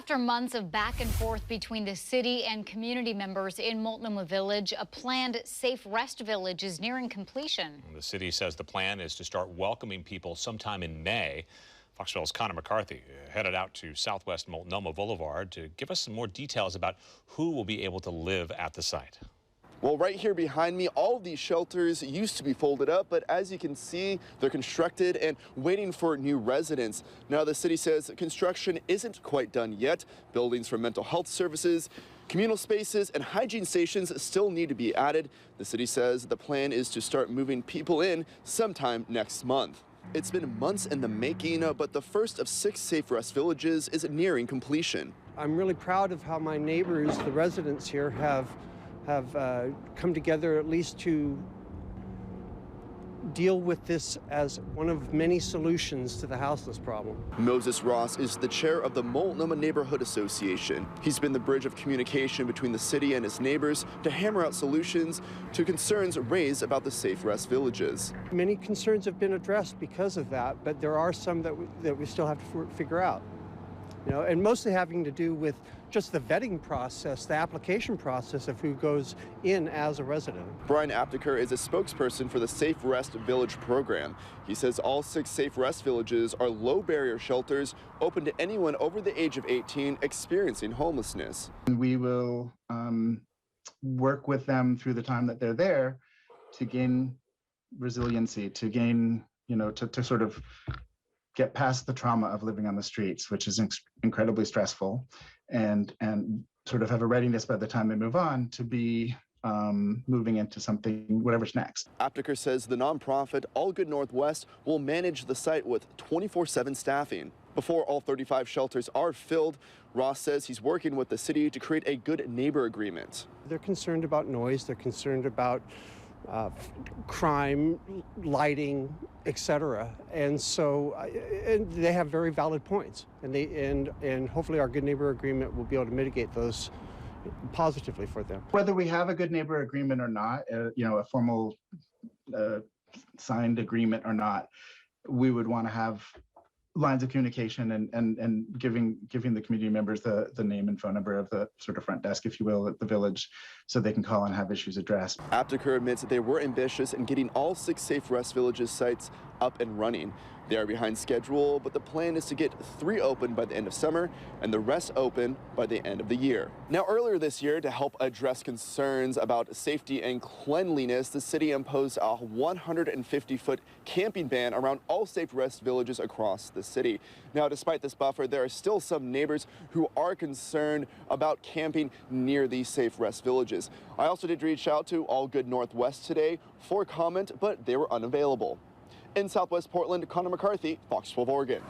After months of back and forth between the city and community members in Multnomah Village, a planned safe rest village is nearing completion. The city says the plan is to start welcoming people sometime in May. Fox 12's Connor McCarthy headed out to Southwest Multnomah Boulevard to give us some more details about who will be able to live at the site. Well, right here behind me, all of these shelters used to be folded up, but as you can see, they're constructed and waiting for new residents. Now, the city says construction isn't quite done yet. Buildings for mental health services, communal spaces, and hygiene stations still need to be added. The city says the plan is to start moving people in sometime next month. It's been months in the making, but the first of 6 safe rest villages is nearing completion. I'm really proud of how my neighbors, the residents here, have come together at least to deal with this as one of many solutions to the houseless problem. Moses Ross is the chair of the Multnomah Neighborhood Association. He's been the bridge of communication between the city and its neighbors to hammer out solutions to concerns raised about the safe rest villages. Many concerns have been addressed because of that, but there are some that we still have to figure out. You know, and mostly having to do with just the vetting process, the application process of who goes in as a resident. Brian Apteker is a spokesperson for the Safe Rest Village program. He says all 6 Safe Rest villages are low-barrier shelters open to anyone over the age of 18 experiencing homelessness. We will work with them through the time that they're there to gain resiliency, to gain, to sort of get past the trauma of living on the streets, which is incredibly stressful, and sort of have a readiness by the time they move on to be moving into something, whatever's next. Apteker says the nonprofit All Good Northwest will manage the site with 24/7 staffing. Before all 35 shelters are filled, Ross says he's working with the city to create a good neighbor agreement. They're concerned about noise, they're concerned about crime, lighting, etc. And so and they have very valid points, and hopefully our good neighbor agreement will be able to mitigate those positively for them. Whether we have a good neighbor agreement or not, a formal signed agreement or not, we would want to have lines of communication and giving the community members the name and phone number of the sort of front desk, if you will, at the village, so they can call and have issues addressed. Apteker admits that they were ambitious in getting all 6 Safe Rest Villages sites up and running. They are behind schedule, but the plan is to get 3 open by the end of summer and the rest open by the end of the year. Now, earlier this year, to help address concerns about safety and cleanliness, the city imposed a 150-foot camping ban around all Safe Rest villages across the city. Now, despite this buffer, there are still some neighbors who are concerned about camping near these Safe Rest villages. I also did reach out to All Good Northwest today for comment, but they were unavailable. In Southwest Portland, Connor McCarthy, Fox 12 Oregon.